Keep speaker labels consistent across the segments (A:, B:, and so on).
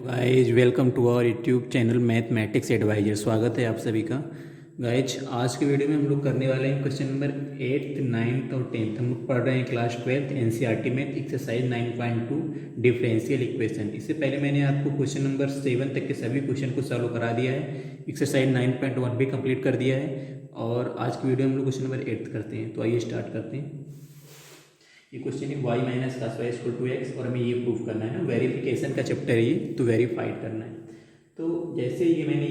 A: Guys welcome to our YouTube channel mathematics advisor. स्वागत है आप सभी का। गाइज आज के वीडियो में हम लोग करने वाले हैं क्वेश्चन नंबर 8th 9th और 10th। हम लोग पढ़ रहे हैं क्लास 12th एनसीईआरटी में एक्सरसाइज 9.2 डिफरेंशियल इक्वेशन। इससे पहले मैंने आपको क्वेश्चन नंबर 7 तक के सभी क्वेश्चन को सॉल्व करा दिया है। एक्सरसाइज 9.1 भी कंप्लीट कर दिया है और आज की वीडियो में हम लोग क्वेश्चन नंबर 8 करते हैं। तो आइए स्टार्ट करते हैं। ये क्वेश्चन है y माइनस का स्क्वायर इक्वल टू एक्स और हमें ये प्रूव करना है ना, वेरिफिकेशन का चैप्टर है ये, तो वेरीफाइड करना है। तो जैसे ये मैंने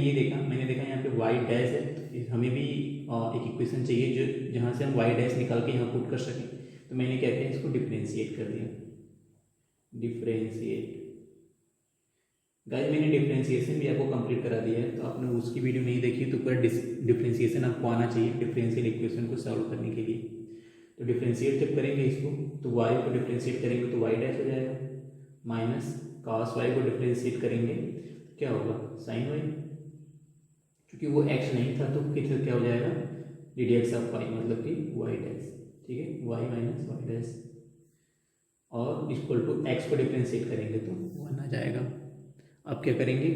A: देखा यहाँ पे y डैश है, तो हमें भी एक इक्वेशन चाहिए जो जहाँ से हम y डैश निकाल के यहाँ पुट कर सकें। तो मैंने क्या किया, इसको डिफ्रेंशिएट कर दिया। डिफ्रेंशिएट गाइस, मैंने डिफ्रेंशिएशन भी आपको कंप्लीट करा दिया है, तो आपने उसकी वीडियो नहीं देखी तो पूरा डिफ्रेंशिएशन आपको आना चाहिए डिफरेंशियल इक्वेशन को सॉल्व करने के लिए। तो डिफ्रेंशिएट जब करेंगे इसको, तो y को डिफ्रेंशिएट करेंगे तो y डैश हो जाएगा, माइनस cos y को डिफ्रेंशिएट करेंगे तो क्या होगा, sin y। क्योंकि वो x नहीं था तो फिर क्या हो जाएगा, ddx ऑफ y, मतलब कि y डैश। ठीक है, y माइनस y डैश और इक्वल टू x को डिफ्रेंशिएट करेंगे तो 1 आ जाएगा। अब क्या करेंगे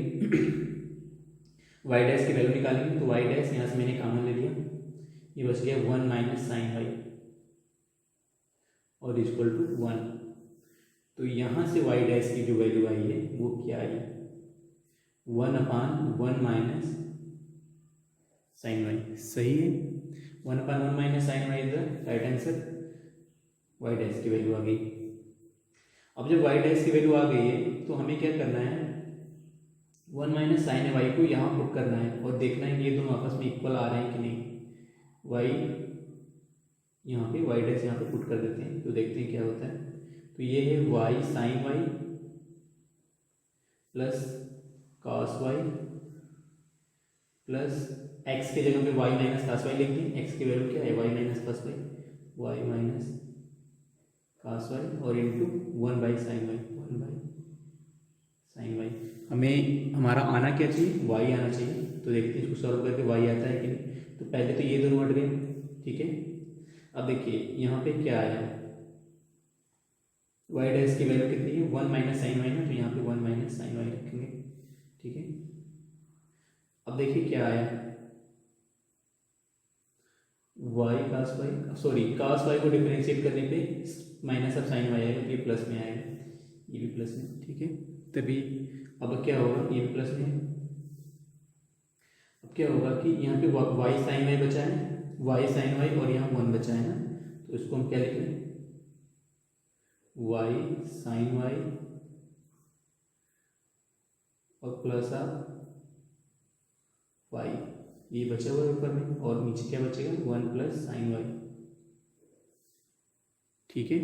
A: y डैश की वैल्यू निकालेंगे, तो y डैश यहाँ से मैंने कॉमन ले लिया, ये बच गया 1 माइनस साइन y और इक्वल टू 1। तो यहाँ से y डैश की जो वैल्यू आई है वो क्या आई, 1/1 माइनस साइन वाई। सही है, 1/1 minus sine Y is the right answer. y dash की वैल्यू आ गई। अब जब y डैश की वैल्यू आ गई है तो हमें क्या करना है, 1 माइनस साइन वाई को यहाँ पुट करना है और देखना है कि ये दोनों आपस में इक्वल आ रहे हैं कि नहीं। y यहाँ पे y डैश यहाँ पे पुट कर देते हैं, तो देखते हैं क्या होता है। तो ये है y sine Y plus cos y plus x के जगह पे y माइनस cos y लिख दें। x की वैल्यू क्या है, y minus cos y, y minus cos y और into 1 by sine Y, 1 by sine Y. हमें हमारा आना क्या चाहिए, y आना चाहिए। तो देखते हैं इसको सॉल्व करके y आता है कि नहीं। तो पहले तो ये दोनों हट गए, ठीक है। अब देखिए यहाँ पे क्या आया, y डैश की वैल्यू कितनी है, 1 माइनस साइन वाई ना, तो यहाँ पे 1 माइनस साइन वाई रखेंगे, ठीक है। अब देखिए क्या आया, y cos y, sorry cos y को डिफरेंशिएट करने पे माइनस ऑफ साइन वाई आएगा, तो ये प्लस में आएगा, ये भी प्लस में, ठीक है। तभी अब क्या होगा, ये भी प्लस में है। अब क्या होगा कि यहाँ पे y साइन वाई बचा है, y साइन वाई और यहाँ 1 बचा है ना, तो इसको हम क्या लिख रहे हैं, y साइन वाई और प्लस ऑफ y, ये बचा हुआ है ऊपर में, और नीचे क्या बचेगा, 1 प्लस साइन वाई, ठीक है।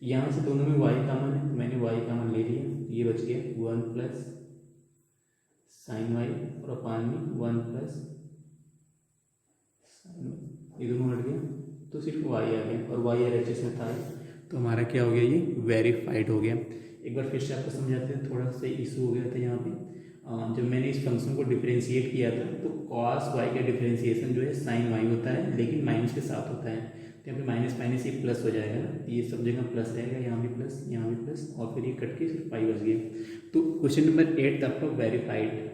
A: यहाँ से दोनों में y कॉमन है, तो मैंने y कॉमन ले लिया, ये बच गया 1 प्लस साइन वाई और अपान में 1 प्लस साइन वाई, ये दोनों हट गया, तो सिर्फ y आ गया और y RHS में था, तो हमारा क्या हो गया, ये वेरीफाइड हो गया। एक बार फिर से आपको समझाते हैं, थोड़ा सा इशू हो गया था यहाँ पे। जब मैंने इस फंक्शन को डिफरेंशिएट किया था तो cos y का डिफरेंशिएशन जो है साइन y होता है, लेकिन माइनस के साथ होता है। तो यहाँ पे माइनस माइनस ये प्लस हो जाएगा ना, ये सब जगह प्लस रहेगा, यहाँ भी प्लस, यहाँ भी प्लस, और फिर ये कट के सिर्फ पाई बच गया। तो क्वेश्चन नंबर 8 आपका वेरीफाइड।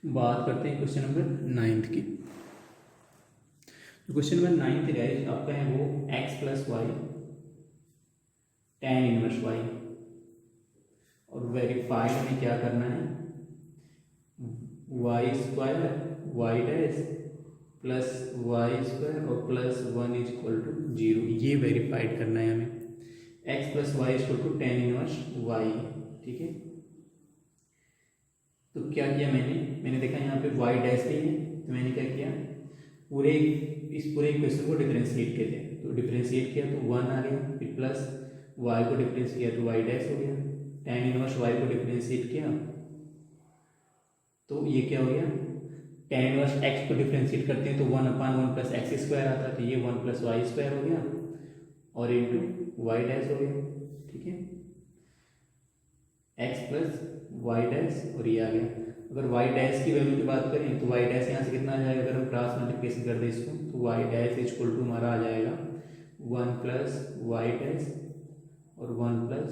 A: बात करते हैं क्वेश्चन नंबर 9 की। क्वेश्चन नंबर 9 गाइस आपका है वो x plus Y tan inverse y, और वेरीफाइड में क्या करना है, y square y dash plus y square और प्लस 1 इज इक्वल टू 0, ये वेरीफाइड करना है हमें। x plus Y is equal to tan inverse y, ठीक है। तो क्या किया मैंने देखा यहाँ पे y डैश नहीं है, तो मैंने क्या किया, इस पूरे इक्वेशन को डिफरेंशिएट किया, तो डिफरेंशिएट किया तो 1 आ गया, फिर प्लस y को डिफरेंशिएट किया तो y डैश हो गया, tan इनवर्स y को डिफरेंशिएट किया तो ये क्या हो गया, tan इनवर्स x को डिफरेंशिएट करते हैं तो 1/1 प्लस एक्स स्क्वायर आता है, तो ये 1 प्लस वाई स्क्वायर हो गया और इंटू वाई डैश हो गया, ठीक है। x प्लस वाई डैश और ये आ गया। अगर y डैश की वैल्यू की बात करें तो y डैश यहाँ से कितना आ जाएगा, अगर हम क्रॉस मल्टीप्लिकेशन कर दें इसको, तो y डैश इक्वल टू हमारा आ जाएगा 1 प्लस वाई डैश और 1 प्लस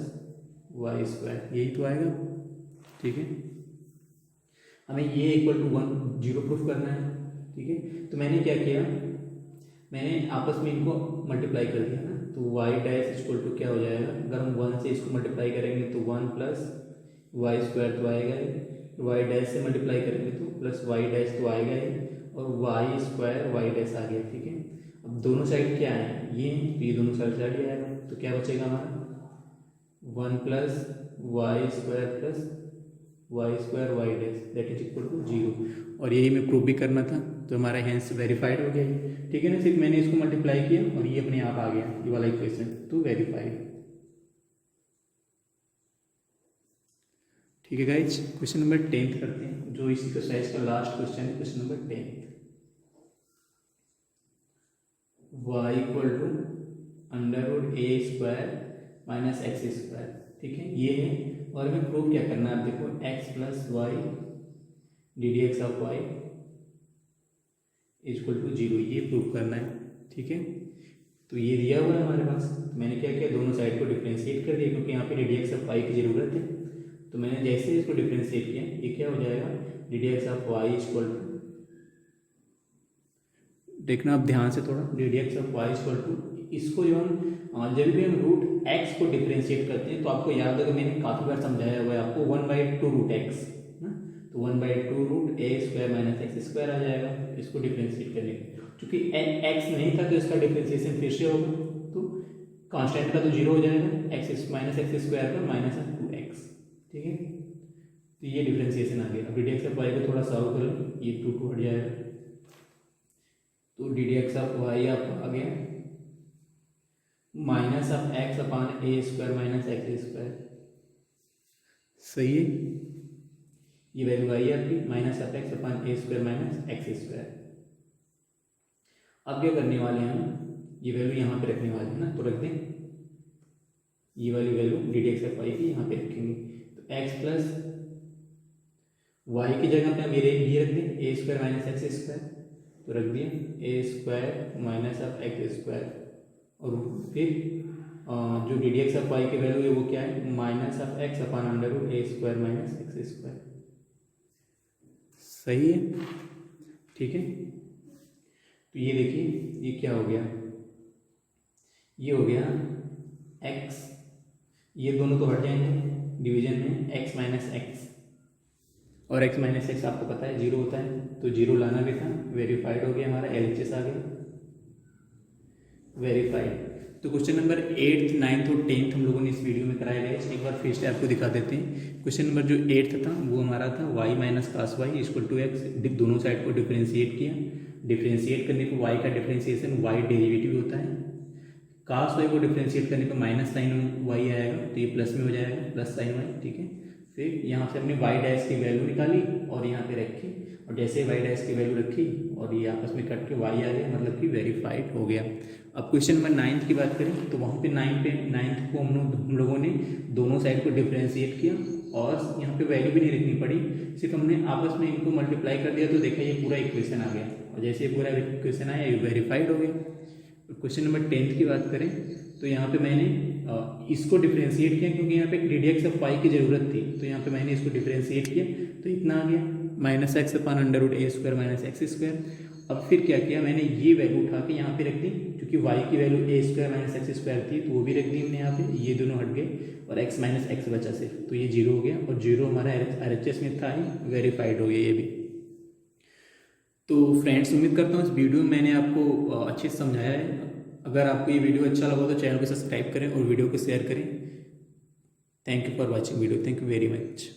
A: वाई स्क्वायर, यही तो आएगा। ठीक है, हमें ये इक्वल टू 1 0 प्रूफ करना है। ठीक है, तो मैंने क्या किया, मैंने आपस में इनको मल्टीप्लाई कर दिया ना, तो वाई डैश इक्वल टू क्या हो जाएगा, अगर हम 1 से इसको मल्टीप्लाई करेंगे तो 1 प्लस वाई स्क्वायर तो आएगा ही, वाई डैश से मल्टीप्लाई करेंगे तो प्लस वाई डैश तो आएगा ही, और वाई स्क्वायर वाई डैश आ गया। ठीक है, अब दोनों साइड क्या है, ये तो ये दोनों साइड ही आएगा, तो क्या बचेगा हमारा 1 plus Y square plus Y square Y dash that is equal to 0, और यही हमें प्रूव भी करना था, तो हमारा हैंस वेरीफाइड हो गया। ठीक है ना, सिर्फ मैंने इसको मल्टीप्लाई किया और ये अपने आप आ गया, ये वाला इक्वेशन, तो वेरीफाइड। ठीक है गाइज, क्वेश्चन नंबर 10 करते हैं, जो इसी एक्सरसाइज का लास्ट क्वेश्चन है, question number 10। y equal to under A square minus X square. ठीक है, ये है, और हमें प्रूव क्या करना है, आप देखो x plus Y D D X of Y equal to 0, ये प्रूव करना है। ठीक है, तो ये दिया हुआ है हमारे पास, तो मैंने क्या किया, दोनों साइड को डिफ्रेंशिएट कर दिया, क्योंकि यहाँ पे D D X of Y की जरूरत है, तो मैंने जैसे इसको डिफ्रेंशिएट किया, ये क्या हो जाएगा, D D X of Y equal to, देखना आप ध्यान से थोड़ा, D D X of Y equal to, इसको जो हम जब भी हम रूट एक्स को डिफ्रेंशिएट करते हैं, तो आपको याद होगा मैंने काफ़ी बार समझाया हुआ है आपको 1/2 रूट एक्स, तो 1/2 root A square minus X square आ जाएगा इसको डिफ्रेंशिएट करने के, चूँकि एक्स नहीं था तो इसका डिफ्रेंशिएशन फिर से होगा, तो कांस्टेंट का तो 0 हो जाएगा, एक्स माइनस एक्स स्क्वायर पर माइनस 2x। ठीक है, तो ये डिफ्रेंशिएशन आ गया। अब D D X of Y को थोड़ा सॉल्व कर लो, ये 2 हट जाएगा, तो D D X of Y आपका आ गया minus of X upon A square minus X square. सही है, ये वैल्यू आई है आपकी minus of X upon A square minus X square. अब क्या करने वाले हैं हम, ये वैल्यू यहाँ पे रखने वाले हैं ना, तो रख दें ये वाली value D D X of Y की यहाँ पे रखेंगे, तो एक्स प्लस वाई की जगह पे हम ये रख दें A square minus X square, तो रख दिया A square minus of X square, और फिर जो D D X of Y की वैल्यू है वो क्या है, minus of X upon under root A square minus X square. सही है, ठीक है, तो ये देखिए ये क्या हो गया, ये हो गया x, ये दोनों तो हट जाएंगे डिवीजन में, x माइनस एक्स, और x माइनस एक्स आपको पता है 0 होता है, तो 0 लाना भी था, वेरीफाइड हो गया हमारा, LHS आ गया वेरीफाइड। तो क्वेश्चन नंबर 8th 9th और 10th हम लोगों ने इस वीडियो में कराया गया, एक बार फिर से आपको दिखा देते हैं। क्वेश्चन नंबर जो 8th था वो हमारा था y minus cos Y equal to X, दोनों साइड को डिफ्रेंशिएट किया, डिफ्रेंशिएट करने पर y का डिफ्रेंशिएशन y डेरिवेटिव होता है, कास वाई को डिफ्रेंशिएट करने पर माइनस साइन वाई आएगा, तो ये प्लस में हो जाएगा प्लस साइन वाई। ठीक है, फिर यहाँ से हमने y डैश की वैल्यू निकाली और यहाँ पे रखी, और जैसे y डैश की वैल्यू रखी और ये आपस में कट के y आ गया, मतलब कि वेरीफाइड हो गया। अब क्वेश्चन नंबर 9th की बात करें, तो वहाँ पे 9th को हम लोगों ने दोनों साइड को डिफ्रेंशिएट किया, और यहाँ पे वैल्यू भी नहीं रखनी पड़ी, सिर्फ हमने आपस में इनको मल्टीप्लाई कर दिया, तो देखा ये पूरा इक्वेशन आ गया, और जैसे ये पूरा इक्वेशन आया ये वेरीफाइड हो गया। क्वेश्चन नंबर 10th की बात करें, तो यहाँ पे मैंने इसको डिफ्रेंशिएट किया, क्योंकि यहाँ पे D D X of Y की ज़रूरत थी, तो यहाँ पे मैंने इसको डिफ्रेंशिएट किया, तो इतना आ गया minus X upon under root A square minus X square. अब फिर क्या किया, मैंने ये वैल्यू उठा के यहाँ पे रख दी, क्योंकि वाई की वैल्यू ए स्क्वायर माइनस एक्स स्क्वायर थी, तो वो भी रख दी हमने यहाँ पे, ये दोनों हट गए, और एक्स माइनस एक्स बचा सिर्फ, तो ये 0 हो गया, और 0 हमारा RHS में था ही, वेरीफाइड हो गया ये भी। तो फ्रेंड्स, उम्मीद करता हूँ इस वीडियो में मैंने आपको अच्छे से समझाया है। अगर आपको ये वीडियो अच्छा लगा तो चैनल को सब्सक्राइब करें और वीडियो को शेयर करें। Thank you for watching video, thank you very much.